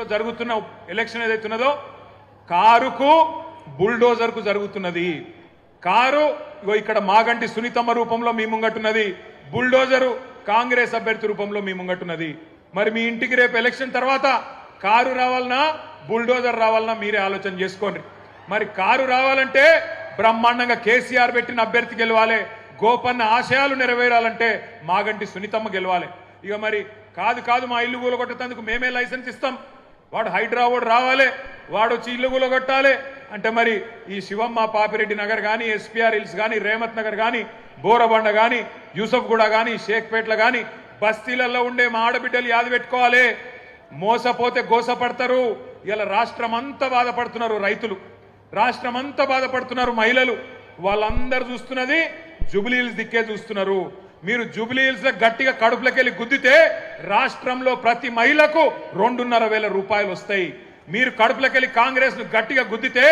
జరుగుతున్న ఎలక్షన్ ఏదైతే ఉన్నదో కారుకు బుల్డోజర్ కు జరుగుతున్నది. కారు ఇక్కడ మాగంటి సునీతమ్మ రూపంలో మీ ముంగట్టున్నది, బుల్డోజరు కాంగ్రెస్ అభ్యర్థి రూపంలో మీ ముంగట్టున్నది. మరి మీ ఇంటికి రేపు ఎలక్షన్ తర్వాత కారు రావాలన్నా బుల్డోజర్ రావాలన్నా మీరే ఆలోచన చేసుకోండి. మరి కారు రావాలంటే బ్రహ్మాండంగా కేసీఆర్ పెట్టిన అభ్యర్థి గెలవాలి, గోపన్న ఆశయాలు నెరవేరాలంటే మాగంటి సునీతమ్మ గెలవాలి. ఇక మరి కాదు మా ఇల్లు కూలగొట్టేందుకు మేమే లైసెన్స్ ఇస్తాం, వాడు హైదరాబాద్ రావాలి, వాడు వచ్చి ఇల్లు కూలగొట్టాలి అంటే మరి ఈ శివమ్మ పాపిరెడ్డి నగర్ కానీ, ఎస్పీఆర్ హిల్స్ కానీ, రేమత్ నగర్ కానీ, బోరబండ కానీ, యూసఫ్గూడ కానీ, షేక్పేట్ల కానీ బస్తీలలో ఉండే మా ఆడబిడ్డలు యాద పెట్టుకోవాలి. మోసపోతే గోసపడతారు. ఇలా రాష్ట్రం అంతా బాధపడుతున్నారు రైతులు, రాష్ట్రం అంతా బాధపడుతున్నారు మహిళలు. వాళ్ళందరూ చూస్తున్నది జూబ్లీ హిల్స్ దిక్కే చూస్తున్నారు. మీరు జూబ్లీ హిల్స్ గట్టిగా కడుపులకెళ్ళి గుద్దితే రాష్ట్రంలో ప్రతి మహిళకు 2,500 రూపాయలు వస్తాయి. మీరు కడుపులకెళ్ళి కాంగ్రెస్ ను గట్టిగా గుద్దితే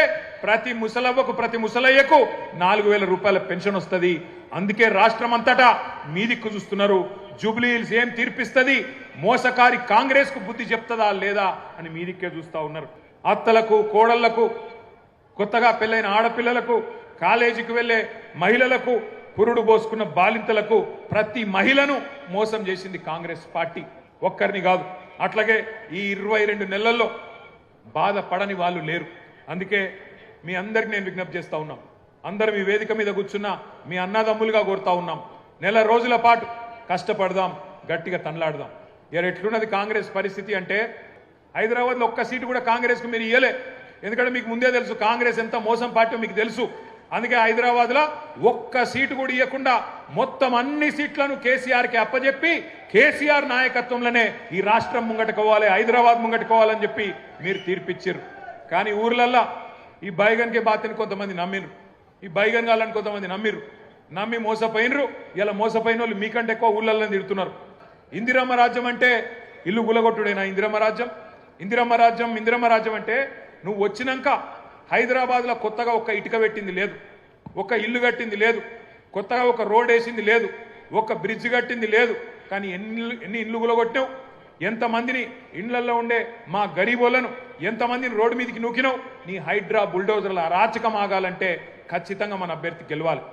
ప్రతి ముసలవ్వకు ప్రతి ముసలయ్యకు 4,000 రూపాయల పెన్షన్ వస్తుంది. అందుకే రాష్ట్రం అంతటా మీ దిక్కు చూస్తున్నారు. జూబ్లీ హిల్స్ ఏం తీర్పిస్తుంది, మోసకారి కాంగ్రెస్ కు బుద్ధి చెప్తుందా లేదా అని మీ దిక్కే చూస్తా ఉన్నారు. అత్తలకు, కోడళ్లకు, కొత్తగా పెళ్ళైన ఆడపిల్లలకు, కాలేజీకి వెళ్లే మహిళలకు, పురుడు పోసుకున్న బాలింతలకు ప్రతి మహిళను మోసం చేసింది కాంగ్రెస్ పార్టీ. ఒక్కరిని కాదు. అట్లాగే ఈ 22 నెలల్లో బాధపడని వాళ్ళు లేరు. అందుకే మీ అందరికి నేను విజ్ఞప్తి చేస్తా ఉన్నాం. అందరూ మీ వేదిక మీద కూర్చున్నా మీ అన్నదమ్ములుగా కోరుతా ఉన్నాం. నెల రోజుల పాటు కష్టపడదాం, గట్టిగా తనలాడదాం. ఎట్లున్నది కాంగ్రెస్ పరిస్థితి అంటే హైదరాబాద్లో ఒక్క సీటు కూడా కాంగ్రెస్కు మీరు ఇయ్యలే. ఎందుకంటే మీకు ముందే తెలుసు కాంగ్రెస్ ఎంత మోసం పార్టీ మీకు తెలుసు. అందుకే హైదరాబాద్లో ఒక్క సీటు కూడా ఇవ్వకుండా మొత్తం అన్ని సీట్లను కేసీఆర్కి అప్పచెప్పి కేసీఆర్ నాయకత్వంలోనే ఈ రాష్ట్రం ముంగట్టుకోవాలి, హైదరాబాద్ ముంగట్టుకోవాలని చెప్పి మీరు తీర్పిచ్చారు. కానీ ఊర్లల్లో ఈ బైగన్కే బాతిని కొంతమంది నమ్మిరు, ఈ బైగన్ గాలని కొంతమంది నమ్మి మోసపోయినరు. ఇలా మోసపోయిన వాళ్ళు మీకంటే ఎక్కువ ఊళ్ళల్లో తిడుతున్నారు. ఇందిరమ్మ రాజ్యం అంటే ఇల్లు గులగొట్టుడేనా? ఇందిరమ్మ రాజ్యం అంటే నువ్వు వచ్చినాక హైదరాబాద్లో కొత్తగా ఒక్క ఇటుక పెట్టింది లేదు, ఒక్క ఇల్లు కట్టింది లేదు, కొత్తగా ఒక రోడ్ వేసింది లేదు, ఒక్క బ్రిడ్జ్ కట్టింది లేదు. కానీ ఎన్ని ఇల్లు గులగొట్టినావు, ఎంతమందిని ఇళ్లలో ఉండే మా గరీబోళ్లను ఎంతమందిని రోడ్డు మీదకి నూకినావు. నీ హైడ్రా బుల్డోజర్ల అరాచకం ఆగాలంటే ఖచ్చితంగా మన అభ్యర్థి గెలవాలి.